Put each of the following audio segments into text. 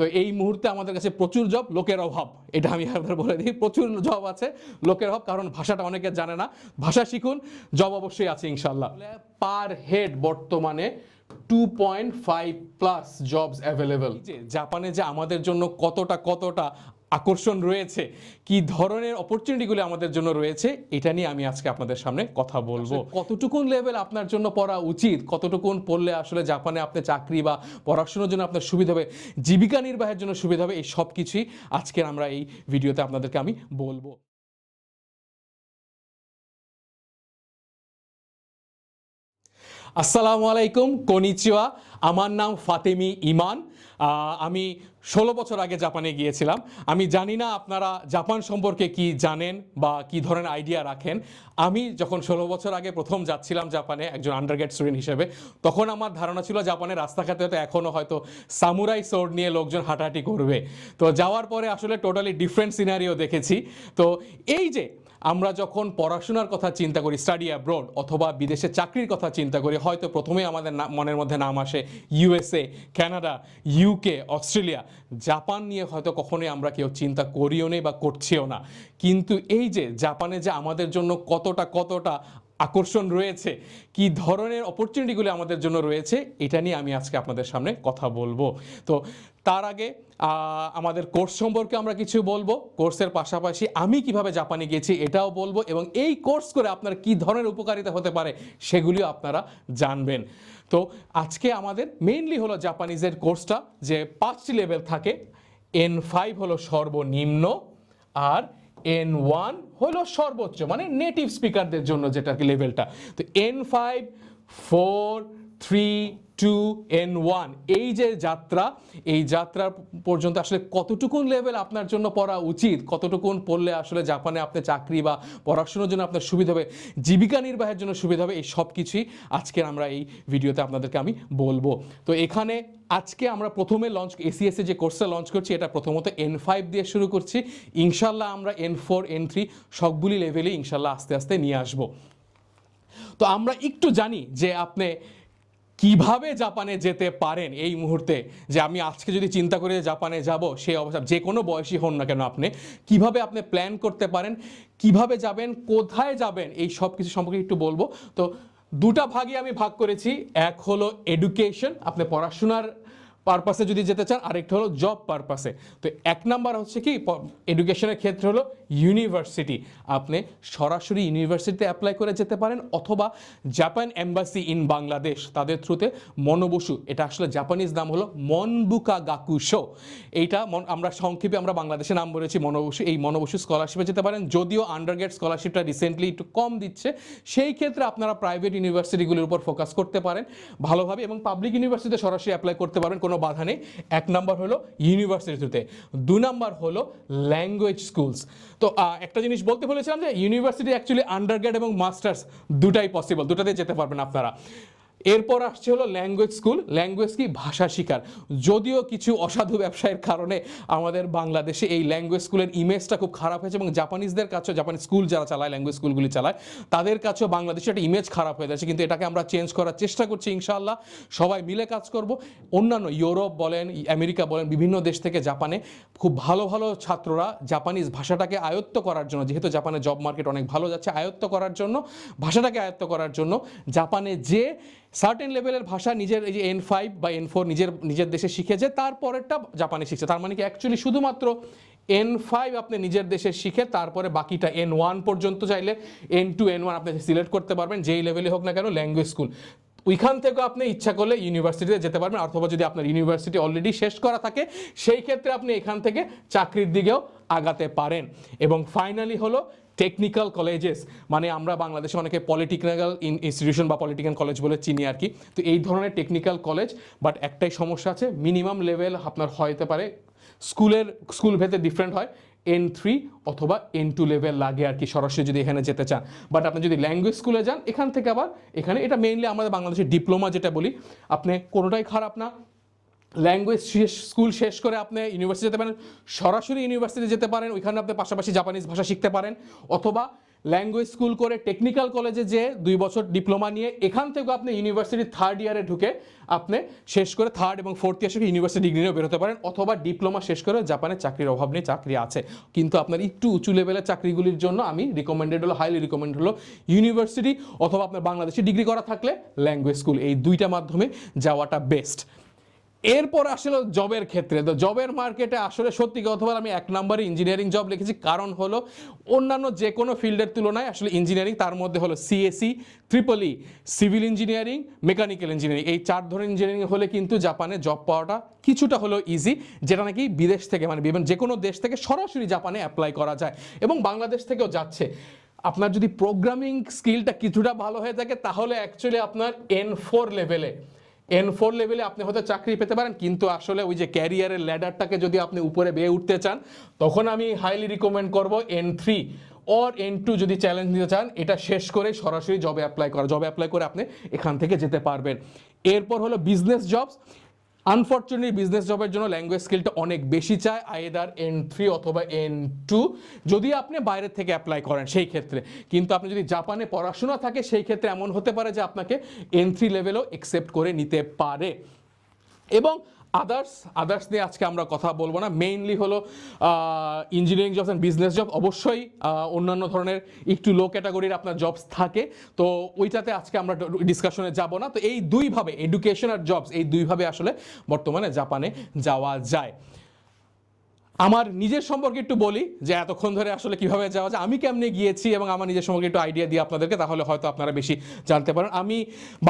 তো এই মুহূর্তে আমাদের কাছে প্রচুর জব, লোকের অভাব। এটা আমি একবার বলে দিই, প্রচুর জব আছে, লোকের অভাব, কারণ ভাষাটা অনেকে জানে না। ভাষা শিখুন, জব অবশ্যই আছে ইনশাল্লাহ। পার হেড বর্তমানে 2.5 প্লাস জবস অ্যাভেলেবল। জাপানে যে আমাদের জন্য কতটা আকর্ষণ রয়েছে, কি ধরনের অপরচুনিটিগুলো আমাদের জন্য রয়েছে, এটা নিয়ে আমি আজকে আপনাদের সামনে কথা বলবো। কতটুকুন লেভেল আপনার জন্য পড়া উচিত, কতটুকুন পড়লে আসলে জাপানে আপনি চাকরি বা পড়াশোনার জন্য আপনার সুবিধা হবে, জীবিকা নির্বাহের জন্য সুবিধা হবে, এই সব কিছুই আজকের আমরা এই ভিডিওতে আপনাদেরকে আমি বলবো। আসসালামু আলাইকুম, কনিচিওয়া। আমার নাম ফাতেমি ইমান। আমি 16 বছর আগে জাপানে গিয়েছিলাম। আমি জানি না আপনারা জাপান সম্পর্কে কি জানেন বা কি ধরনের আইডিয়া রাখেন। আমি যখন 16 বছর আগে প্রথম যাচ্ছিলাম জাপানে একজন আন্ডারগ্রেড স্টুডেন্ট হিসেবে, তখন আমার ধারণা ছিল জাপানের রাস্তাঘাটে হয়তো এখনও হয়তো সামুরাই সোর্ড নিয়ে লোকজন হাঁটাহাঁটি করবে। তো যাওয়ার পরে আসলে টোটালি ডিফারেন্ট সিনারিও দেখেছি। তো এই যে আমরা যখন পড়াশোনার কথা চিন্তা করি, স্টাডি অ্যাব্রোড অথবা বিদেশে চাকরির কথা চিন্তা করি, হয়তো প্রথমেই আমাদের মনের মধ্যে নাম আসে USA, Canada, UK, Australia. Japan নিয়ে হয়তো কখনোই আমরা কেউ চিন্তা করিও নেই বা করছিও না। কিন্তু এই যে জাপানে যে আমাদের জন্য কতটা আকর্ষণ রয়েছে, কি ধরনের অপরচুনিটিগুলো আমাদের জন্য রয়েছে, এটা নিয়ে আমি আজকে আপনাদের সামনে কথা বলবো। তো তার আগে আমাদের কোর্স সম্পর্কে আমরা কিছু বলবো, কোর্সের পাশাপাশি আমি কিভাবে জাপানে গেছি এটাও বলবো, এবং এই কোর্স করে আপনার কি ধরনের উপকারিতা হতে পারে সেগুলিও আপনারা জানবেন। তো আজকে আমাদের মেইনলি হলো জাপানিজের কোর্সটা, যে 5টি লেভেল থাকে। N5 হলো সর্বনিম্ন, আর N1 হলো সর্বোচ্চ, মানে নেটিভ স্পিকারদের জন্য যেটা কি লেভেলটা। তো N5, 4, 3, 2, N1, এই যে যাত্রা, এই যাত্রা পর্যন্ত আসলে কতটুকুন লেভেল আপনার জন্য পড়া উচিত, কতটুকুন পড়লে আসলে জাপানে আপনি চাকরি বা পড়াশোনার জন্য আপনার সুবিধা হবে, জীবিকা নির্বাহের জন্য সুবিধা হবে, এই সব কিছুই আজকের আমরা এই ভিডিওতে আপনাদেরকে আমি বলবো। তো এখানে আজকে আমরা প্রথমে এসিএসএ যে কোর্সটা লঞ্চ করছি, এটা প্রথমত N5 দিয়ে শুরু করছি। ইনশাল্লাহ আমরা N4, N3 সবগুলি লেভেলেই ইনশাল্লাহ আস্তে আস্তে নিয়ে আসবো। তো আমরা একটু জানি যে আপনি কিভাবে জাপানে যেতে পারেন এই মুহূর্তে। যে আমি আজকে যদি চিন্তা করি জাপানে যাব, সেই অবস্থা যে কোনো বয়সী হন না কেন, আপনি কিভাবে আপনি প্ল্যান করতে পারেন, কিভাবে যাবেন, কোথায় যাবেন, এই সব কিছু সম্পর্কে একটু বলবো। তো দুটা ভাগে আমি ভাগ করেছি। এক হলো এডুকেশন, আপনি পড়াশোনার পারপাসে যদি যেতে চান, আরেকটা হলো জব পারপাসে। তো এক নাম্বার হচ্ছে কি, এডুকেশনের ক্ষেত্রে হলো ইউনিভার্সিটি। আপনি সরাসরি ইউনিভার্সিটিতে অ্যাপ্লাই করে যেতে পারেন, অথবা জাপান এম্বাসি ইন বাংলাদেশ তাদের থ্রুতে মনোবসু, এটা আসলে জাপানিজ নাম হলো মনবুকা গাকুশো। এইটা আমরা সংক্ষেপে আমরা বাংলাদেশে নাম বলেছি মনোবসু। এই মনোবসু স্কলারশিপে যেতে পারেন, যদিও আন্ডারগ্রেড স্কলারশিপটা রিসেন্টলি একটু কম দিচ্ছে। সেই ক্ষেত্রে আপনারা প্রাইভেট ইউনিভার্সিটিগুলির উপর ফোকাস করতে পারেন ভালোভাবে, এবং পাবলিক ইউনিভার্সিটিতে সরাসরি অ্যাপ্লাই করতে পারেন, কোনো বাধা নেই। এক নাম্বার হলো ইউনিভার্সিটিতে। 2 নাম্বার হলো ল্যাঙ্গুয়েজ স্কুলস। তো একটা জিনিস বলতে বলেছিলাম যে ইউনিভার্সিটি অ্যাকচুয়ালি আন্ডারগ্রেড এবং মাস্টার্স দুটাই পসিবল, দুটাতে যেতে পারবেন আপনারা। এরপর আসছে হলো ল্যাঙ্গুয়েজ স্কুল। ল্যাঙ্গুয়েজ কি, ভাষা শিকার। যদিও কিছু অসাধু ব্যবসায়ের কারণে আমাদের বাংলাদেশে এই ল্যাঙ্গুয়েজ স্কুলের ইমেজটা খুব খারাপ হয়েছে, এবং জাপানিজদের কাছেও, জাপানি স্কুল যারা চালায়, ল্যাঙ্গুয়েজ স্কুলগুলি চালায়, তাদের কাছেও বাংলাদেশে একটা ইমেজ খারাপ হয়ে যাচ্ছে। কিন্তু এটাকে আমরা চেঞ্জ করার চেষ্টা করছি ইনশাআল্লাহ, সবাই মিলে কাজ করব। অন্যান্য ইউরোপ বলেন, আমেরিকা বলেন, বিভিন্ন দেশ থেকে জাপানে খুব ভালো ভালো ছাত্ররা জাপানিজ ভাষাটাকে আয়ত্ত করার জন্য, যেহেতু জাপানের জব মার্কেট অনেক ভালো যাচ্ছে, আয়ত্ত করার জন্য, ভাষাটাকে আয়ত্ত করার জন্য জাপানে যে সার্টেন লেভেলের ভাষা নিজের এই যে N5 বা N4 নিজের দেশে শিখেছে, তারপরেরটা জাপানে শিখছে। তার মানে কি অ্যাকচুয়ালি শুধুমাত্র N5 আপনি নিজের দেশে শিখে তারপরে বাকিটা N1 পর্যন্ত, চাইলে N2, N1 আপনি সিলেক্ট করতে পারবেন, যেই লেভেলে হোক না কেন ল্যাঙ্গুয়েজ স্কুল। ওইখান থেকেও আপনি ইচ্ছা করলে ইউনিভার্সিটিতে যেতে পারবেন, অথবা যদি আপনার ইউনিভার্সিটি অলরেডি শেষ করা থাকে, সেই ক্ষেত্রে আপনি এখান থেকে চাকরির দিকেও আগাতে পারেন। এবং ফাইনালি হলো টেকনিক্যাল কলেজেস, মানে আমরা বাংলাদেশে অনেকে পলিটেকনিক্যাল ইনস্টিটিউশন বা পলিটেকনিক্যাল কলেজ বলে চিনি আর কি। তো এই ধরনের টেকনিক্যাল কলেজ, বাট একটাই সমস্যা আছে, মিনিমাম লেভেল আপনার হতে পারে, স্কুল ভেদে ডিফারেন্ট হয়, N3 অথবা N2 লেভেল লাগে আর কি, সরাসরি যদি এখানে যেতে চান। বাট আপনি যদি ল্যাঙ্গুয়েজ স্কুলে যান, এখান থেকে আবার এখানে, এটা মেইনলি আমাদের বাংলাদেশের ডিপ্লোমা যেটা বলি, আপনি কোনোটাই খারাপ না। ল্যাঙ্গুয়েজ স্কুল শেষ করে আপনি ইউনিভার্সিটি যেতে পারেন, সরাসরি ইউনিভার্সিটি যেতে পারেন, ওইখানে আপনি পাশাপাশি জাপানিজ ভাষা শিখতে পারেন, অথবা ল্যাঙ্গুয়েজ স্কুল করে টেকনিক্যাল কলেজে যে 2 বছর ডিপ্লোমা নিয়ে এখান থেকে আপনি ইউনিভার্সিটি থার্ড ইয়ারে ঢুকে আপনি শেষ করে থার্ড এবং ফোর্থ ইয়ার শেষে ইউনিভার্সিটি ডিগ্রি নিয়েও বেরোতে পারেন, অথবা ডিপ্লোমা শেষ করে জাপানে চাকরির অভাব নেই, চাকরি আছে, কিন্তু আপনার একটু উঁচু লেভেলের চাকরিগুলির জন্য আমি রিকমেন্ডেড হলো, হাইলি রিকমেন্ড হলো ইউনিভার্সিটি, অথবা আপনার বাংলাদেশে ডিগ্রি করা থাকলে ল্যাঙ্গুয়েজ স্কুল, এই দুইটা মাধ্যমে যাওয়াটা বেস্ট। এরপর আসলে জবের ক্ষেত্রে, তো জবের মার্কেটে আসলে সত্যি কথা বলে আমি 1 নম্বরে ইঞ্জিনিয়ারিং জব লিখেছি, কারণ হলো অন্যান্য যে কোনো ফিল্ডের তুলনায় আসলে ইঞ্জিনিয়ারিং, তার মধ্যে হলো সিএসই, ট্রিপল ই, সিভিল ইঞ্জিনিয়ারিং, মেকানিক্যাল ইঞ্জিনিয়ারিং, এই 4 ধরনের ইঞ্জিনিয়ারিং হলে কিন্তু জাপানে জব পাওয়াটা কিছুটা হলো ইজি, যেটা নাকি বিদেশ থেকে মানে বিভিন্ন যে কোনো দেশ থেকে সরাসরি জাপানে অ্যাপ্লাই করা যায়, এবং বাংলাদেশ থেকেও যাচ্ছে। আপনার যদি প্রোগ্রামিং স্কিলটা কিছুটা ভালো হয়ে থাকে তাহলে অ্যাকচুয়ালি আপনার N4 লেভেলে আপনি হয়তো চাকরি পেতে পারেন, কিন্তু আসলে ওই যে ক্যারিয়ারের ল্যাডারটাকে যদি আপনি উপরে বেয়ে উঠতে চান তখন আমি হাইলি রিকমেন্ড করব N3 অর N2 যদি চ্যালেঞ্জ নিতে চান, এটা শেষ করে সরাসরি জবে অ্যাপ্লাই করে আপনি এখান থেকে যেতে পারবেন। এরপর হলো বিজনেস জবস। আনফর্চুনেটলি বিজনেস জবের জন্য ল্যাঙ্গুয়েজ স্কিলটা অনেক বেশি চায়, আইদার N3 অথবা N2 যদি আপনি বাইরের থেকে অ্যাপ্লাই করেন সেই ক্ষেত্রে, কিন্তু আপনি যদি জাপানে পড়াশোনা থাকে সেই ক্ষেত্রে এমন হতে পারে যে আপনাকে N3 লেভেলও অ্যাকসেপ্ট করে নিতে পারে। এবং আদার্স নিয়ে আজকে আমরা কথা বলবো না, মেইনলি হলো engineering jobs and business job. অবশ্যই অন্যান্য ধরনের একটু লো ক্যাটাগরির আপনার জবস থাকে, তো ওইটাতে আজকে আমরা ডিসকাশনে যাব না। তো এই দুইভাবে এডুকেশন আর জবস, এই দুইভাবে আসলে বর্তমানে জাপানে যাওয়া যায়। আমার নিজের সম্পর্কে একটু বলি যে এতক্ষণ ধরে আসলে কিভাবে যাওয়া যায়, আমি কেমনে গিয়েছি এবং আমার নিজের সম্পর্কে একটু আইডিয়া দিই আপনাদেরকে, তাহলে হয়তো আপনারা বেশি জানতে পারেন। আমি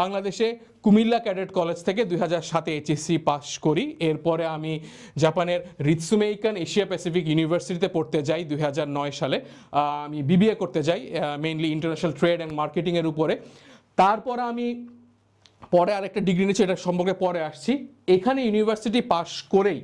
বাংলাদেশে কুমিল্লা ক্যাডেট কলেজ থেকে 2007-এ এইচএসসি পাস করি। এরপরে আমি জাপানের রিৎসুমেইকান এশিয়া প্যাসিফিক ইউনিভার্সিটিতে পড়তে যাই 2009 সালে। আমি বিবিএ করতে যাই, মেইনলি ইন্টারন্যাশনাল ট্রেড অ্যান্ড মার্কেটিংয়ের উপরে। তারপর আমি পরে আরেকটা ডিগ্রি নিয়েছি, এটা সম্পর্কে পরে আসছি। এখানে ইউনিভার্সিটি পাস করেই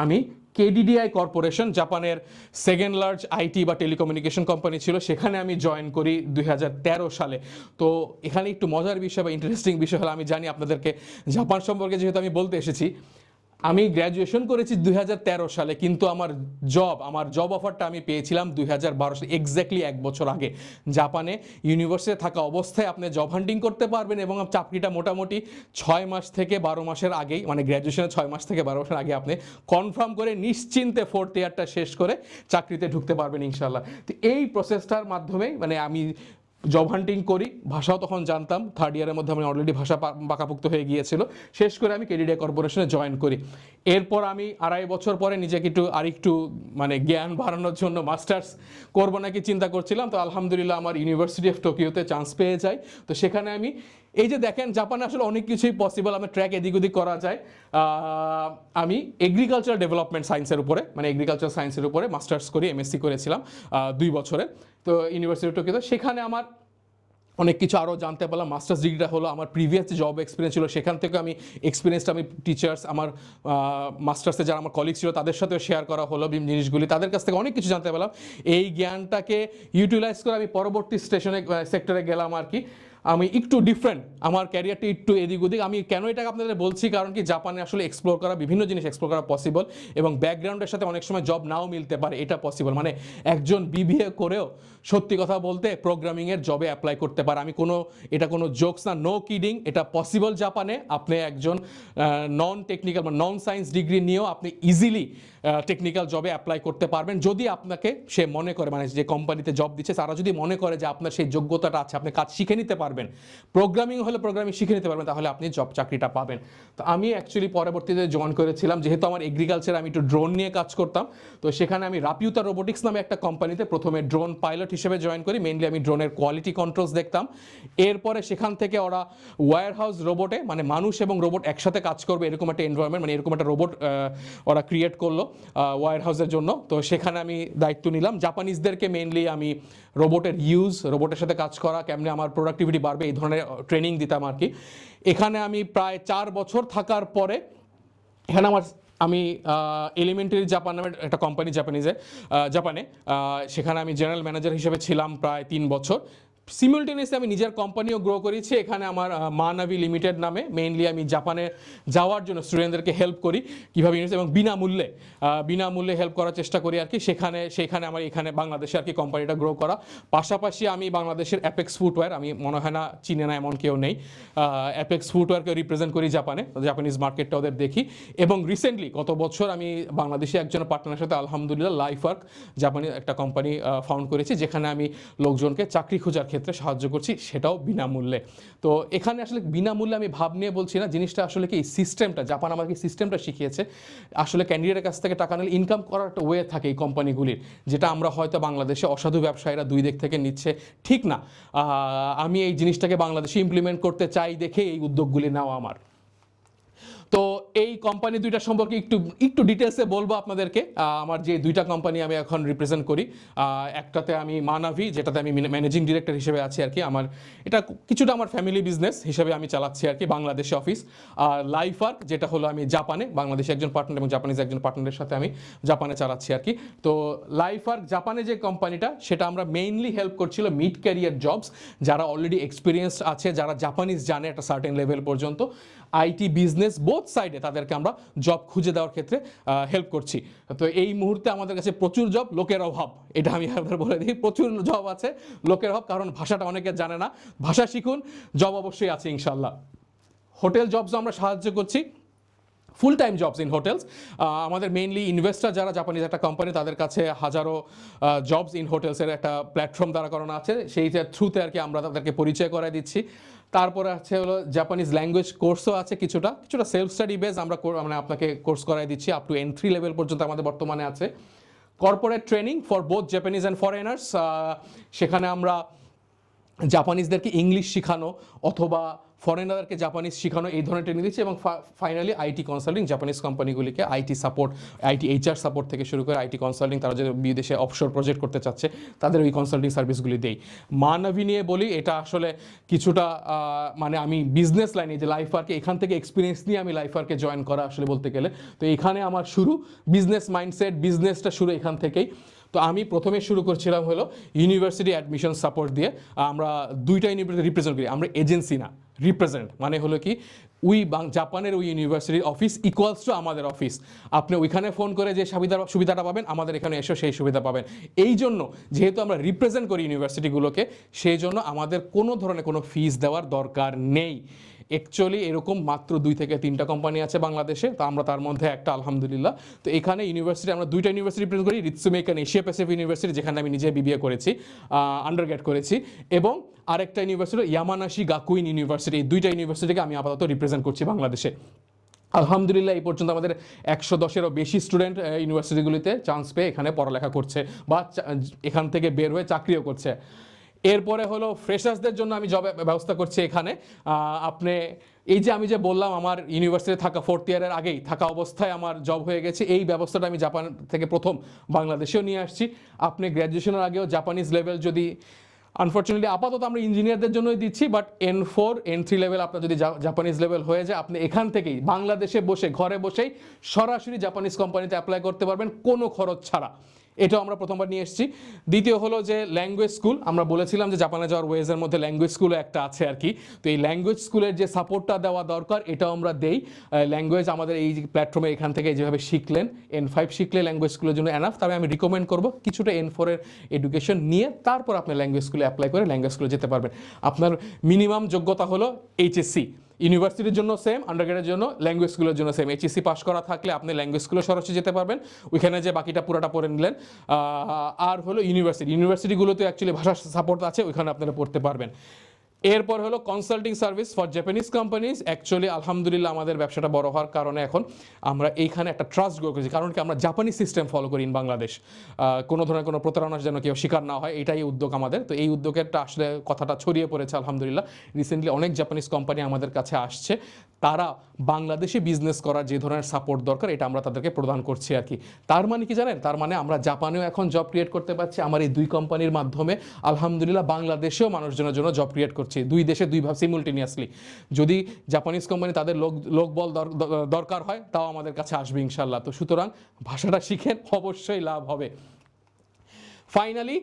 আমি কেডিডিআই কর্পোরেশন, জাপানের সেকেন্ড লার্জ আইটি বা টেলিকমিউনিকেশন কোম্পানি ছিল, সেখানে আমি জয়েন করি 2013 সালে। তো এখানে একটু মজার বিষয় বা ইন্টারেস্টিং বিষয় হলো, আমি জানি আপনাদেরকে জাপান সম্পর্কে যেহেতু আমি বলতে এসেছি, আমি গ্র্যাজুয়েশন করেছি 2013 সালে, কিন্তু আমার জব অফারটা আমি পেয়েছিলাম 2012 সালে, এক্স্যাক্টলি 1 বছর আগে। জাপানে ইউনিভার্সিটি থাকা অবস্থায় আপনি জব হান্টিং করতে পারবেন, এবং চাকরিটা মোটামুটি 6 মাস থেকে 12 মাসের আগেই, মানে গ্র্যাজুয়েশনের 6 মাস থেকে 12 মাসের আগে আপনি কনফার্ম করে নিশ্চিন্তে 4th ইয়ারটা শেষ করে চাকরিতে ঢুকতে পারবেন ইনশাল্লাহ। তো এই প্রসেসটার মাধ্যমে মানে আমি জব হান্টিং করি, ভাষাও তখন জানতাম, 3rd ইয়ারের মধ্যে আমি অলরেডি ভাষা পাকাপোক্ত হয়ে গিয়েছিল, শেষ করে আমি কেডিডিআই কর্পোরেশনে জয়েন করি। এরপর আমি 2.5 বছর পরে নিজেকে আরেকটু মানে জ্ঞান বাড়ানোর জন্য মাস্টার্স করবো নাকি চিন্তা করছিলাম, তো আলহামদুলিল্লাহ আমার ইউনিভার্সিটি অফ টোকিওতে চান্স পেয়ে যাই। তো সেখানে আমি এই যে দেখেন জাপানে আসলে অনেক কিছুই পসিবল, আমার ট্র্যাক এদিক ওদিক করা যায়। আমি এগ্রিকালচার ডেভেলপমেন্ট সায়েন্সের উপরে, মানে এগ্রিকালচার সায়েন্সের উপরে মাস্টার্স করি, এমএসসি করেছিলাম 2 বছরে, তো ইউনিভার্সিটি অফ টোকিওতে। সেখানে আমার অনেক কিছু আরও জানতে পারলাম। মাস্টার্স ডিগ্রিটা হলো আমার প্রিভিয়াস যে জব এক্সপিরিয়েন্স ছিল সেখান থেকে আমি এক্সপিরিয়েন্সটা আমি টিচার্স, আমার মাস্টার্সে যারা আমার কলিগ ছিল তাদের সাথেও শেয়ার করা হলো জিনিসগুলি, তাদের কাছ থেকে অনেক কিছু জানতে পারলাম। এই জ্ঞানটাকে ইউটিলাইজ করে আমি পরবর্তী সেক্টরে গেলাম আর কি। আমি একটু ডিফারেন্ট, আমার ক্যারিয়ারটা একটু এদিক ওদিক। আমি কেন এটাকে আপনাদের বলছি, কারণ কি জাপানে আসলে এক্সপ্লোর করা, বিভিন্ন জিনিস এক্সপ্লোর করা পসিবল, এবং ব্যাকগ্রাউন্ডের সাথে অনেক সময় জব নাও মিলতে পারে, এটা পসিবল। মানে একজন বিবিএ করেও সত্যি কথা বলতে প্রোগ্রামিংয়ের জবে অ্যাপ্লাই করতে পারে। এটা কোনো জোকস না, নো কিডিং, এটা পসিবল জাপানে। আপনি একজন নন টেকনিক্যাল বা নন সায়েন্স ডিগ্রি নিয়েও আপনি ইজিলি টেকনিক্যাল জবে অ্যাপ্লাই করতে পারবেন, যদি আপনাকে সে মনে করে, মানে যে কোম্পানিতে জব দিচ্ছে তারা যদি মনে করে যে আপনার সেই যোগ্যতাটা আছে, আপনি কাজ শিখে নিতে পারবেন, প্রোগ্রামিং হলে প্রোগ্রামিং শিখে নিতে পারবেন, তাহলে আপনি চাকরিটা পাবেন। তো আমি অ্যাকচুয়ালি পরবর্তীতে জয়েন করেছিলাম, যেহেতু আমার এগ্রিকালচার, আমি একটু ড্রোন নিয়ে কাজ করতাম, তো সেখানে আমি রাপিউতা রোবোটিক্স নামে একটা কোম্পানিতে প্রথমে ড্রোন পাইলট হিসেবে জয়েন করি। মেইনলি আমি ড্রোনের কোয়ালিটি কন্ট্রোলস দেখতাম। এরপরে সেখান থেকে ওরা ওয়্যার হাউস রোবটে, মানে মানুষ এবং রোবট একসাথে কাজ করবে এরকম একটা এনভায়রনমেন্ট, মানে এরকম একটা রোবট ওরা ক্রিয়েট করলো ওয়্যার হাউসের জন্য। তো সেখানে আমি দায়িত্ব নিলাম, জাপানিজদেরকে মেইনলি আমি রোবটের সাথে কাজ করা, কেমনে আমার প্রোডাক্টিভিটি বাড়বে, এই ধরনের ট্রেনিং দিতাম আর কি। এখানে আমি প্রায় 4 বছর থাকার পরে এখানে আমি এলিমেন্টারি জাপান নামের একটা কোম্পানি জাপানে, সেখানে আমি জেনারেল ম্যানেজার হিসেবে ছিলাম প্রায় 3 বছর। সিমিউলটেনিয়াসলি আমি নিজের কোম্পানিও গ্রো করেছি। এখানে আমার মানাভি লিমিটেড নামে মেইনলি আমি জাপানে যাওয়ার জন্য স্টুডেন্টদেরকে হেল্প করি কীভাবে এবং বিনামূল্যে হেল্প করার চেষ্টা করি আর কি। সেখানে আমার এখানে বাংলাদেশে আর কি কোম্পানিটা গ্রো করা। পাশাপাশি আমি বাংলাদেশের অ্যাপেক্স ফুটওয়্যার, আমি মনে হয় না চিনে না এমন কেউ নেই, অ্যাপেক্স ফুটওয়্যারকে রিপ্রেজেন্ট করি জাপানিজ মার্কেটটা ওদের দেখি। এবং রিসেন্টলি গত বছর আমি বাংলাদেশে একজন পার্টনারের সাথে আলহামদুলিল্লাহ লাইফওয়ার্ক জাপানি একটা কোম্পানি ফাউন্ড করেছি, যেখানে আমি লোকজনকে চাকরি খোঁজার ক্ষেত্রে সাহায্য করছি, সেটাও বিনামূল্যে। তো এখানে আসলে বিনামূল্যে আমি ভাব নিয়ে বলছি না, জিনিসটা আসলে কি সিস্টেমটা, জাপান আমাকে সিস্টেমটা শিখিয়েছে। আসলে ক্যান্ডিডেটের কাছ থেকে টাকা নিলে ইনকাম করার একটা ওয়ে থাকে এই কোম্পানিগুলির, যেটা আমরা হয়তো বাংলাদেশে অসাধু ব্যবসায়ীরা দুই দিক থেকে নিচ্ছে, ঠিক না। আমি এই জিনিসটাকে বাংলাদেশে ইমপ্লিমেন্ট করতে চাই দেখে এই উদ্যোগগুলি নেওয়া আমার। তো এই কোম্পানি দুইটা সম্পর্কে একটু ডিটেলসে বলবো আপনাদেরকে। আমার যে দুইটা কোম্পানি আমি এখন রিপ্রেজেন্ট করি, একটাতে আমি মানাভি, যেটাতে আমি ম্যানেজিং ডিরেক্টর হিসেবে আছি আর কি। এটা কিছুটা আমার ফ্যামিলি বিজনেস হিসেবে আমি চালাচ্ছি আর কি, বাংলাদেশে অফিস। আর লাইফওয়ার্ক যেটা হলো আমি জাপানে, বাংলাদেশে একজন পার্টনার এবং জাপানিজ একজন পার্টনারের সাথে আমি জাপানে চালাচ্ছি আর কি। তো লাইফওয়ার্ক জাপানে যে কোম্পানিটা, সেটা আমরা মেইনলি হেল্প করছিল মিড ক্যারিয়ার জবস, যারা অলরেডি এক্সপিরিয়েন্স আছে, যারা জাপানিজ জানে একটা সার্টেন লেভেল পর্যন্ত, আইটি বিজনেস বোথ সাইডে তাদেরকে আমরা জব খুঁজে দেওয়ার ক্ষেত্রে হেল্প করছি। তো এই মুহূর্তে আমাদের কাছে প্রচুর জব, লোকের অভাব, এটা আমি আপনাদের বলে দিই, প্রচুর জব আছে, লোকের অভাব, কারণ ভাষাটা অনেকে জানে না। ভাষা শিখুন, জব অবশ্যই আছে ইনশাল্লাহ। হোটেল জবস আমরা সাহায্য করছি, full time jobs in hotels. আমাদের মেইনলি ইনভেস্টার যারা জাপানিজ একটা কোম্পানি, তাদের কাছে হাজারো জবস ইন হোটেলসের একটা প্ল্যাটফর্ম দ্বারা করানো আছে, সেইটার থ্রুতে আর কি আমরা তাদেরকে পরিচয় করাই দিচ্ছি। তারপরে আছে হলো জাপানিজ ল্যাঙ্গুয়েজ কোর্সও আছে, কিছুটা সেলফ স্টাডি বেস আমরা মানে আপনাকে কোর্স করাই দিচ্ছি, আপ টু N3 লেভেল পর্যন্ত আমাদের বর্তমানে আছে। Corporate training for both Japanese and foreigners, সেখানে আমরা জাপানিজদেরকে ইংলিশ শেখানো অথবা ফরেনারদেরকে জাপানিজ শেখানো, এই ধরনের ট্রেনিং দিচ্ছি। এবং ফাইনালি আইটি কনসাল্টিং, জাপানিজ কোম্পানিগুলিকে IT support, IT HR support থেকে শুরু করে আইটি কনসাল্টিং, তারা যে বিদেশে অফশোর প্রজেক্ট করতে চাচ্ছে তাদের ওই কনসাল্টিং সার্ভিসগুলি দেই। মানাভি নিয়ে বলি, এটা আসলে কিছুটা মানে আমি বিজনেস লাইনে যে লাইফওয়ার্কে, এখান থেকে এক্সপিরিয়েন্স নিয়ে আমি লাইফওয়ার্কে জয়েন করা আসলে বলতে গেলে। তো এখানে আমার শুরু, বিজনেস মাইন্ডসেট, বিজনেসটা শুরু এখান থেকেই। তো আমি প্রথমে শুরু করছিলাম হলো ইউনিভার্সিটি অ্যাডমিশন সাপোর্ট দিয়ে। আমরা দুইটা ইউনিভার্সিটি রিপ্রেজেন্ট করি, আমরা এজেন্সি না, রিপ্রেজেন্ট মানে হলো কি, জাপানের ওই ইউনিভার্সিটির অফিস ইকুয়ালস টু আমাদের অফিস। আপনি ওইখানে ফোন করে যে সুবিধাটা পাবেন, আমাদের এখানে এসে সেই সুবিধা পাবেন। এই জন্য যেহেতু আমরা রিপ্রেজেন্ট করি ইউনিভার্সিটিগুলোকে, সেই জন্য আমাদের কোনো ধরনের কোনো ফিস দেওয়ার দরকার নেই। অ্যাকচুয়ালি এরকম মাত্র 2 থেকে 3টা কোম্পানি আছে বাংলাদেশে, তো আমরা তার মধ্যে একটা আলহামদুলিল্লাহ। তো এখানে ইউনিভার্সিটি আমরা দুইটা ইউনিভার্সিটি রিপ্রেজেন্ট করি, রিৎসুমেইকান এশিয়া প্যাসিফিক ইউনিভার্সিটি, যেখানে আমি নিজে BBA করেছি, আন্ডারগ্রেড করেছি, এবং আরেকটা ইউনিভার্সিটি ইয়ামানাশি গাকুইন ইউনিভার্সিটি। এই দুইটা ইউনিভার্সিটিকে আমি আপাতত রিপ্রেজেন্ট করছি বাংলাদেশে। আলহামদুলিল্লাহ এই পর্যন্ত আমাদের 110-এরও বেশি স্টুডেন্ট ইউনিভার্সিটিগুলিতে চান্স পেয়ে এখানে পড়ালেখা করছে বা এখান থেকে বের হয়ে চাকরিও করছে। এরপরে হলো ফ্রেশার্সদের জন্য আমি জব ব্যবস্থা করছি এখানে। আপনি এই যে আমি যে বললাম আমার ইউনিভার্সিটিতে থাকা 4th ইয়ারের আগেই থাকা অবস্থায় আমার জব হয়ে গেছে, এই ব্যবস্থাটা আমি জাপান থেকে প্রথম বাংলাদেশেও নিয়ে আসছি। আপনি গ্র্যাজুয়েশনের আগেও জাপানিজ লেভেল যদি, আনফর্চুনেটলি আপাতত আমরা ইঞ্জিনিয়ারদের জন্যই দিচ্ছি, বাট N4 N3 লেভেল আপনার যদি জাপানিজ লেভেল হয়ে যায়, আপনি এখান থেকেই বাংলাদেশে বসে ঘরে বসেই সরাসরি জাপানিজ কোম্পানিতে অ্যাপ্লাই করতে পারবেন কোনো খরচ ছাড়া। এটাও আমরা প্রথমবার নিয়ে এসেছি। দ্বিতীয় হলো যে ল্যাঙ্গুয়েজ স্কুল, আমরা বলেছিলাম যে জাপানে যাওয়ার ওয়েজের মধ্যে ল্যাঙ্গুয়েজ স্কুলও একটা আছে আর কি। তো এই ল্যাঙ্গুয়েজ স্কুলের যে সাপোর্টটা দেওয়া দরকার, এটাও আমরা দেই। ল্যাঙ্গুয়েজ আমাদের এই প্ল্যাটফর্মে এখান থেকে যেভাবে শিখলেন, N5 শিখলে ল্যাঙ্গুয়েজ স্কুলের জন্য এনাফ। তবে আমি রিকমেন্ড করবো কিছুটা N4 এর এডুকেশন নিয়ে তারপর আপনি ল্যাঙ্গুয়েজ স্কুলে অ্যাপ্লাই করে ল্যাঙ্গুয়েজ স্কুলে যেতে পারবেন। আপনার মিনিমাম যোগ্যতা হলো HSC, ইউনিভার্সিটির জন্য সেম, আন্ডারগ্রেডের জন্য, ল্যাঙ্গুয়েজ স্কুলের জন্য সেম। HSC পাস করা থাকলে আপনি ল্যাঙ্গুয়েজ স্কুলে সরাসরি যেতে পারবেন, ওইখানে যে বাকিটা পুরোটা পড়ে নিলেন। আর হলো ইউনিভার্সিটিগুলোতে অ্যাকচুয়ালি ভাষার সাপোর্ট আছে, ওইখানে আপনারা পড়তে পারবেন। এরপর হলো consulting service for Japanese companies. Actually আলহামদুলিল্লাহ আমাদের ব্যবসাটা বড় হওয়ার কারণে এখন আমরা এইখানে একটা ট্রাস্ট গ্রো করেছি, কারণ কি আমরা জাপানিজ সিস্টেম ফলো করি ইন বাংলাদেশ। কোনো ধরনের কোনো প্রতারণার যেন কেউ শিকার না হয়, এটাই উদ্যোগ আমাদের। তো এই উদ্যোগেরটা আসলে কথাটা ছড়িয়ে পড়েছে আলহামদুলিল্লাহ। রিসেন্টলি অনেক জাপানিজ কোম্পানি আমাদের কাছে আসছে, তারা বাংলাদেশে বিজনেস করার যে ধরনের সাপোর্ট দরকার এটা আমরা তাদেরকে প্রদান করছি আর কি। তার মানে কি জানেন, তার মানে আমরা জাপানেও এখন জব ক্রিয়েট করতে পারছি আমার এই 2 কোম্পানির মাধ্যমে। আলহামদুলিল্লাহ বাংলাদেশেও মানুষজনের জন্য জব ক্রিয়েট করছি, 2 দেশে 2 ভাবে সিমুলটেনিয়াসলি। যদি জাপানিজ কোম্পানি তাদের লোকবল দরকার হয়, তাও আমাদের কাছে আসবে ইনশাল্লাহ। তো সুতরাং ভাষাটা শিখেন, অবশ্যই লাভ হবে। ফাইনালি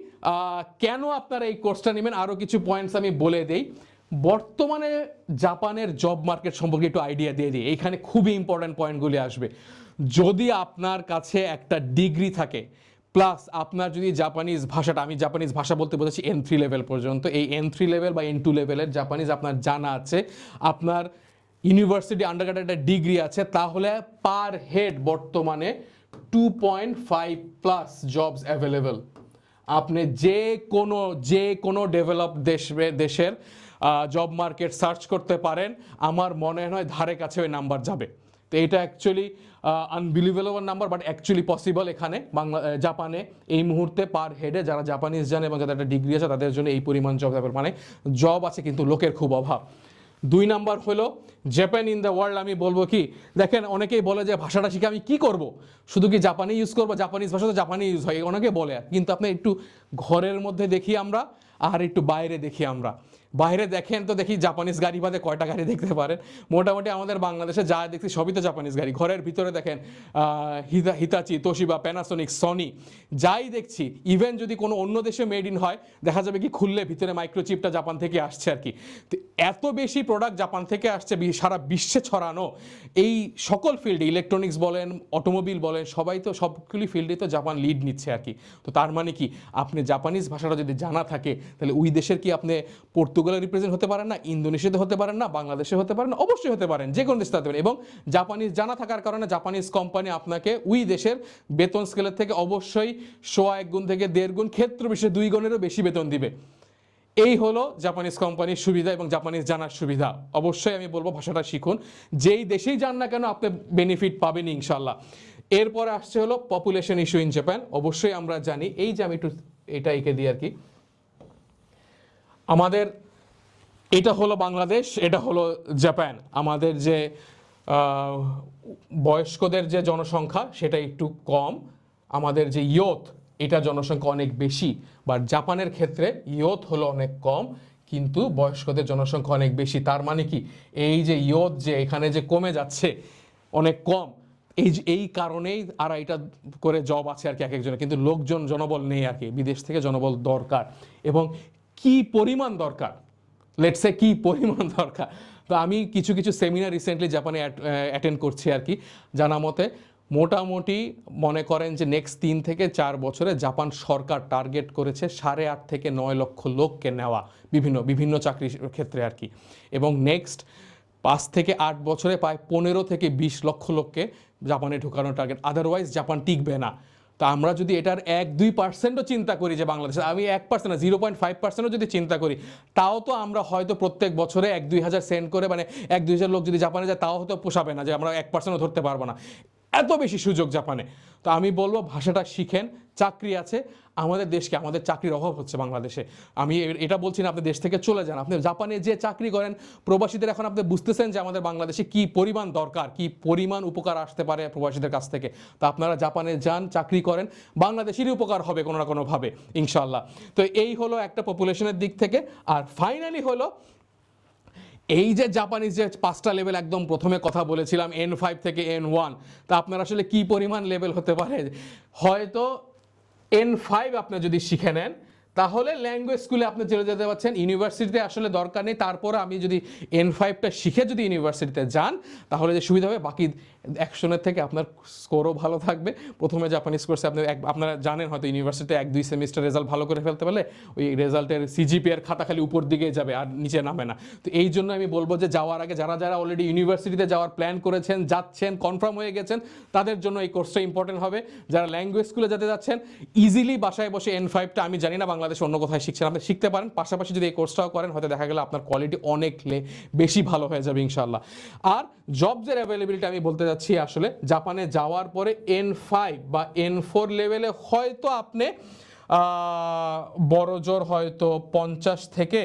কেন আপনারা এই কোর্সটা নেবেন আরও কিছু পয়েন্টস আমি বলে দেই। বর্তমানে জাপানের জব মার্কেট সম্পর্কে একটু আইডিয়া দিয়ে দিই, এইখানে খুবই ইম্পর্ট্যান্ট পয়েন্টগুলি আসবে। যদি আপনার কাছে একটা ডিগ্রি থাকে প্লাস আপনার যদি জাপানিজ ভাষাটা, আমি জাপানিজ ভাষা বলতে বলেছি N3 লেভেল পর্যন্ত, এই N3 লেভেল বা N2 লেভেলের জাপানিজ আপনার জানা আছে, আপনার ইউনিভার্সিটি আন্ডারগ্রেড একটা ডিগ্রি আছে, তাহলে পার হেড বর্তমানে 2.5 প্লাস জবস অ্যাভেলেবল। আপনি যে কোনো ডেভেলপ দেশের জব মার্কেট সার্চ করতে পারেন, আমার মনে হয় ধারে কাছে ওই নাম্বার যাবে। তো এটা actually unbelievable number, but actually possible. এখানে জাপানে এই মুহূর্তে পার হেডে যারা জাপানিজ জানে এবং যাদের একটা ডিগ্রি আছে তাদের জন্য এই পরিমাণ জব, মানে জব আছে কিন্তু লোকের খুব অভাব। 2 নাম্বার হলো জাপান ইন দ্য ওয়ার্ল্ড। আমি বলবো কি, দেখেন অনেকেই বলে যে ভাষাটা শিখে আমি কি করব, শুধু কি জাপানি ইউজ করবো, জাপানিজ ভাষা তো জাপানি ইউজ হয়, অনেকে বলে। কিন্তু আপনি একটু ঘরের মধ্যে দেখি আমরা আর একটু বাইরে দেখি আমরা, বাইরে দেখেন তো দেখি জাপানিজ গাড়ি বাদে কয়টা গাড়ি দেখতে পারেন? মোটামুটি আমাদের বাংলাদেশে যা দেখছি সবই তো জাপানিজ গাড়ি। ঘরের ভিতরে দেখেন হিতাচি, তোশিবা, প্যানাসোনিক, সনি, যাই দেখছি। ইভেন যদি কোনো অন্য দেশে মেড ইন হয়, দেখা যাবে কি খুললে ভিতরে মাইক্রোচিপটা জাপান থেকে আসছে আর কি। তো এত বেশি প্রোডাক্ট জাপান থেকে আসছে, সারা বিশ্বে ছড়ানো। এই সকল ফিল্ডে, ইলেকট্রনিক্স বলেন, অটোমোবিল বলেন, সবাই তো সবগুলি ফিল্ডে তো জাপান লিড নিচ্ছে আর কি। তো তার মানে কি, আপনি জাপানিজ ভাষাটা যদি জানা থাকে, তাহলে ওই দেশের কি আপনি পর্তুগালে রিপ্রেজেন্ট হতে পারেন না, ইন্দোনেশিয়াতে হতে পারেন না, বাংলাদেশে হতে পারেন না? অবশ্যই হতে পারেন, যে কোনো দেশে হতে পারেন। এবং জাপানিজ জানা থাকার কারণে জাপানিজ কোম্পানি আপনাকে ওই দেশের বেতন স্কেলের থেকে অবশ্যই 1.5 গুণ থেকে 1.5 গুণ, ক্ষেত্র বিশেষে 2 গুণেরও বেশি বেতন দিবে। এই হলো জাপানিজ কোম্পানির সুবিধা এবং জাপানিজ জানার সুবিধা। অবশ্যই আমি বলবো ভাষাটা শিখুন, যেই দেশেই যান না কেন আপনি বেনিফিট পাবেন ইনশাল্লাহ। এরপরে আসছে হলো পপুলেশন ইস্যু ইন জাপান। অবশ্যই আমরা জানি, এই যে আমি একটু এটা এঁকে দিই আর কি, আমাদের এটা হলো বাংলাদেশ, এটা হলো জাপান। আমাদের যে বয়স্কদের যে জনসংখ্যা সেটা একটু কম, আমাদের যে ইয়থ এটা জনসংখ্যা অনেক বেশি। বাট জাপানের ক্ষেত্রে ইয়থ হলো অনেক কম কিন্তু বয়স্কদের জনসংখ্যা অনেক বেশি। তার মানে কি, এই যে ইয়থ যে এখানে যে কমে যাচ্ছে অনেক কম, এই কারণেই আর এটা করে জব আছে আর কি এক একজনের, কিন্তু লোকজন জনবল নেই আর কি। বিদেশ থেকে জনবল দরকার, এবং কি পরিমাণ দরকার, লেটস সে কি পরিমাণ দরকার। তো আমি কিছু কিছু সেমিনার রিসেন্টলি জাপানে অ্যাটেন্ড করছি আর কি। জানা মতে মোটামুটি মনে করেন যে নেক্সট 3 থেকে 4 বছরে জাপান সরকার টার্গেট করেছে 8.5 থেকে 9 লক্ষ লোককে নেওয়া বিভিন্ন চাকরির ক্ষেত্রে আর কি। এবং নেক্সট 5 থেকে 8 বছরে প্রায় 15 থেকে 20 লক্ষ লোককে জাপানে ঢুকানোর টার্গেট। আদারওয়াইজ জাপান টিকবে না। তো আমরা যদি এটার 1-2%ও চিন্তা করি যে বাংলাদেশে, আমি 1% না 0.5%ও যদি চিন্তা করি, তাও তো আমরা হয়তো প্রত্যেক বছরে 1-2 হাজার সেন্ড করে, মানে 1-2 হাজার লোক যদি জাপানে যায়, তাও হয়তো পোষাবে না যে আমরা 1%ও ধরতে পারবো না। এত বেশি সুযোগ জাপানে। তো আমি বলবো ভাষাটা শিখেন, চাকরি আছে। আমাদের দেশকে, আমাদের চাকরির অভাব হচ্ছে বাংলাদেশে। আমি এটা বলছি না আপনি দেশ থেকে চলে যান, আপনি জাপানে যে চাকরি করেন, প্রবাসীদের এখন আপনি বুঝতেছেন যে আমাদের বাংলাদেশে কি পরিমাণ দরকার, কি পরিমাণ উপকার আসতে পারে প্রবাসীদের কাছ থেকে। তো আপনারা জাপানে যান, চাকরি করেন, বাংলাদেশেরই উপকার হবে কোনো না কোনোভাবে ইনশাল্লাহ। তো এই হলো একটা পপুলেশনের দিক থেকে। আর ফাইনালি হলো এই যে জাপানিজ যে 5টা লেভেল একদম প্রথমে কথা বলেছিলাম, N5 থেকে N1, তা আপনার আসলে কি পরিমাণ লেভেল হতে পারে? হয়তো N5 আপনি যদি শিখে নেন, তাহলে ল্যাঙ্গুয়েজ স্কুলে আপনি চলে যেতে পারছেন, ইউনিভার্সিটিতে আসলে দরকার নেই। তারপর আমি যদি N5টা শিখে যদি ইউনিভার্সিটিতে যান, তাহলে যে সুবিধা হবে, বাকি অ্যাকশনের থেকে আপনার স্কোরও ভালো থাকবে। প্রথমে জাপানিজ কোর্সে আপনারা জানেন হয়তো, ইউনিভার্সিটিতে 1-2 সেমিস্টার রেজাল্ট ভালো করে ফেলতে পারলে ওই রেজাল্টের সিজিপিএর খাতা খালি উপর দিকে যাবে আর নিচে নামে না। তো এই জন্য আমি বলবো যে যাওয়ার আগে যারা অলরেডি ইউনিভার্সিটিতে যাওয়ার প্ল্যান করেছেন, যাচ্ছেন, কনফার্ম হয়ে গেছেন, তাদের জন্য এই কোর্সটা ইম্পর্টেন্ট হবে। যারা ল্যাঙ্গুয়েজ স্কুলে যেতে যাচ্ছেন, ইজিলি বাসায় বসে N5টা, আমি জানি না বাংলাদেশে অন্য কোথায় শিখছেন, আপনি শিখতে পারেন। পাশাপাশি যদি এই কোর্সটাও করেন, হয়তো দেখা গেল আপনার কোয়ালিটি অনেক বেশি ভালো হয়ে যাবে ইনশাল্লাহ। আর জবসের অ্যাভেলেবিলিটি আমি বলতে যাচ্ছি, আসলে জাপানে যাওয়ার পরে N5 বা N4 লেভেলে হয়তো আপনি বড় জোর হয়তো 50 থেকে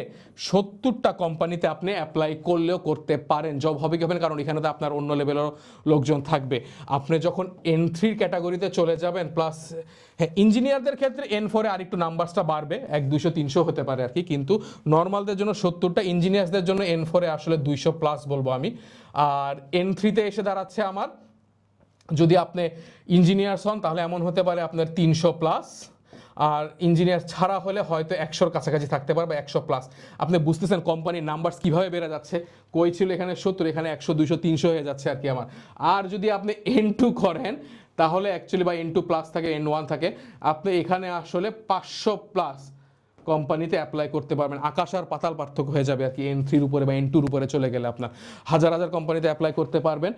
70টা কোম্পানিতে আপনি অ্যাপ্লাই করলেও করতে পারেন, জব হবে কি হবে না, কারণ এখানে তো আপনার অন্য লেভেলের লোকজন থাকবে। আপনি যখন N3 ক্যাটাগরিতে চলে যাবেন, প্লাস হ্যাঁ ইঞ্জিনিয়ারদের ক্ষেত্রে N4-এ আরেকটু নাম্বারসটা বাড়বে, 100-200-300 হতে পারে আর কি, কিন্তু নর্মালদের জন্য 70টা, ইঞ্জিনিয়ারদের জন্য N4-এ আসলে 200+ বলবো আমি। আর N3-তে এসে দাঁড়াচ্ছে আমার, যদি আপনি ইঞ্জিনিয়ার্স হন তাহলে এমন হতে পারে আপনার 300+। আর ইঞ্জিনিয়ার ছাড়া হলে হয়তো 100-র কাছাকাছি থাকতে পারবে, 100+। আপনি বুঝতেছেন কোম্পানির নাম্বারস কীভাবে বেড়ে যাচ্ছে, কই ছিল এখানে 70, এখানে 100, 200, 300 হয়ে যাচ্ছে আর কি আমার। আর যদি আপনি N2 করেন তাহলে অ্যাকচুয়ালি বা N2+ থাকে, N1 থাকে, আপনি এখানে আসলে 500+ কোম্পানিতে অ্যাপ্লাই করতে পারবেন। আকাশ আর পাতাল পার্থক্য হয়ে যাবে আর কি N3-র উপরে বা N2-র উপরে চলে গেলে আপনার হাজার হাজার কোম্পানিতে অ্যাপ্লাই করতে পারবেন।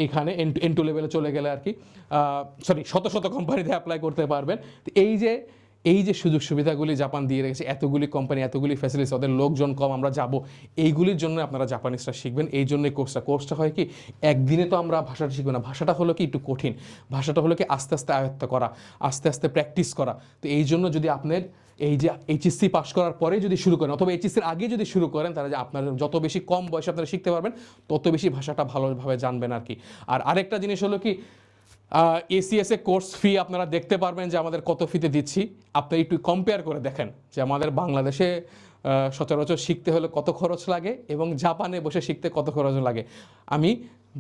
এইখানে N2 লেভেলে চলে গেলে আর কি, সরি, শত শত কোম্পানিতে অ্যাপ্লাই করতে পারবেন। তো এই যে সুযোগ সুবিধাগুলি জাপান দিয়ে রেখেছে, এতগুলি কোম্পানি, এতগুলি ফ্যাসিলিটিস, ওদের লোকজন কম, আমরা যাব, এইগুলির জন্য আপনারা জাপানিজটা শিখবেন। এই জন্যই কোর্সটা হয় কি, একদিনে তো আমরা ভাষাটা শিখবো না। ভাষাটা হলো কি একটু কঠিন, ভাষাটা হলো কি আস্তে আস্তে আয়ত্ত করা, আস্তে আস্তে প্র্যাকটিস করা। তো এই জন্য যদি আপনার এই যে এইচএসসি পাস করার পরে যদি শুরু করেন, অথবা এইচএসসির আগে যদি শুরু করেন, তাহলে যে আপনার যত বেশি কম বয়সে আপনারা শিখতে পারবেন, তত বেশি ভাষাটা ভালোভাবে জানবেন আর কি। আর আরেকটা জিনিস হলো কি, এসিএসএ কোর্স ফি আপনারা দেখতে পারবেন যে আমাদের কত ফিতে দিচ্ছি। আপনি একটু কম্পেয়ার করে দেখেন যে আমাদের বাংলাদেশে সচরাচর শিখতে হলে কত খরচ লাগে এবং জাপানে বসে শিখতে কত খরচ লাগে। আমি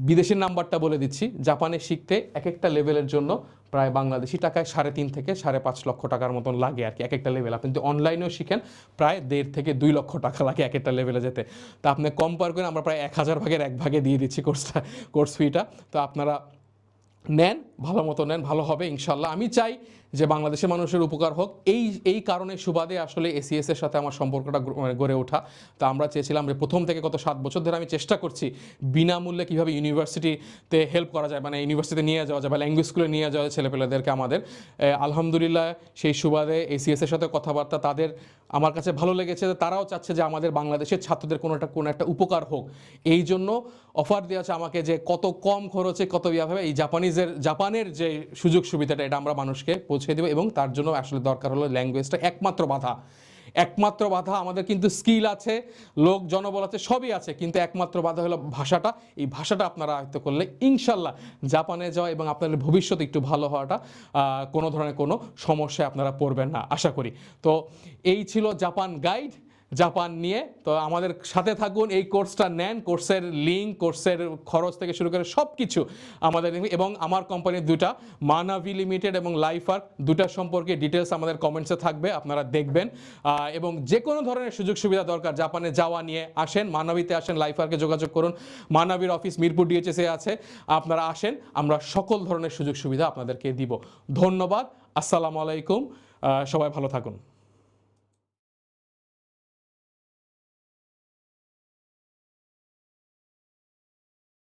বিদেশের নাম্বারটা বলে দিচ্ছি, জাপানে শিখতে এক একটা লেভেলের জন্য প্রায় বাংলাদেশি টাকায় 3.5 থেকে 5.5 লক্ষ টাকার মতন লাগে আর কি এক একটা লেভেল। আপনি যদি অনলাইনেও শিখেন প্রায় 1.5 থেকে 2 লক্ষ টাকা লাগে এক একটা লেভেলে যেতে। তো আপনি কম্পেয়ার করেন, আমরা প্রায় 1000 ভাগের 1 ভাগে দিয়ে দিচ্ছি কোর্স ফিটা। তো আপনারা নেন, ভালো মতো নেন, ভালো হবে ইনশাল্লাহ। আমি চাই যে বাংলাদেশের মানুষের উপকার হোক, এই কারণে সুবাদে আসলে এসিএসের সাথে আমার সম্পর্কটা গড়ে ওঠা। তা আমরা চেয়েছিলাম যে প্রথম থেকে গত 7 বছর ধরে আমি চেষ্টা করছি বিনামূল্যে কীভাবে ইউনিভার্সিটিতে হেল্প করা যায়, মানে ইউনিভার্সিটিতে নিয়ে যাওয়া যায় বা ল্যাঙ্গুয়েজ স্কুলে নিয়ে যাওয়া যায় ছেলেপেলেদেরকে আমাদের। আলহামদুলিল্লাহ সেই সুবাদে এসিএসের সাথে কথাবার্তা, তাদের আমার কাছে ভালো লেগেছে যে তারাও চাচ্ছে যে আমাদের বাংলাদেশের ছাত্রদের কোনো একটা উপকার হোক। এই জন্য অফার দেওয়া আছে আমাকে যে কত কম খরচে কত ইভাবে এই জাপানের যে সুযোগ সুবিধাটা, এটা আমরা মানুষকে পৌঁছে দেবো। এবং তার জন্য আসলে দরকার হলো ল্যাঙ্গুয়েজটা, একমাত্র বাধা আমাদের কিন্তু স্কিল আছে, লোক জনবল আছে, সবই আছে, কিন্তু একমাত্র বাধা হলো ভাষাটা। এই ভাষাটা আপনারা আয়ত্ত করলে ইনশাল্লাহ জাপানে যাওয়া এবং আপনাদের ভবিষ্যতে একটু ভালো হওয়াটা কোনো ধরনের কোনো সমস্যায় আপনারা পড়বেন না আশা করি। তো এই ছিল জাপান গাইড, জাপান নিয়ে। তো আমাদের সাথে থাকুন, এই কোর্সটা নেন, কোর্সের লিঙ্ক, কোর্সের খরচ থেকে শুরু করে সব কিছু আমাদের, এবং আমার কোম্পানির দুটা মানাভি লিমিটেড এবং লাইফআর্ক, দুটার সম্পর্কে ডিটেলস আমাদের কমেন্টসে থাকবে, আপনারা দেখবেন। এবং যে কোনো ধরনের সুযোগ সুবিধা দরকার জাপানে যাওয়া নিয়ে আসেন, মানাভিতে আসেন, লাইফআর্কে যোগাযোগ করুন। মানাভির অফিস মিরপুর ডিএচএসে আছে, আপনারা আসেন, আমরা সকল ধরনের সুযোগ সুবিধা আপনাদেরকে দিব। ধন্যবাদ, আসসালামু আলাইকুম, সবাই ভালো থাকুন।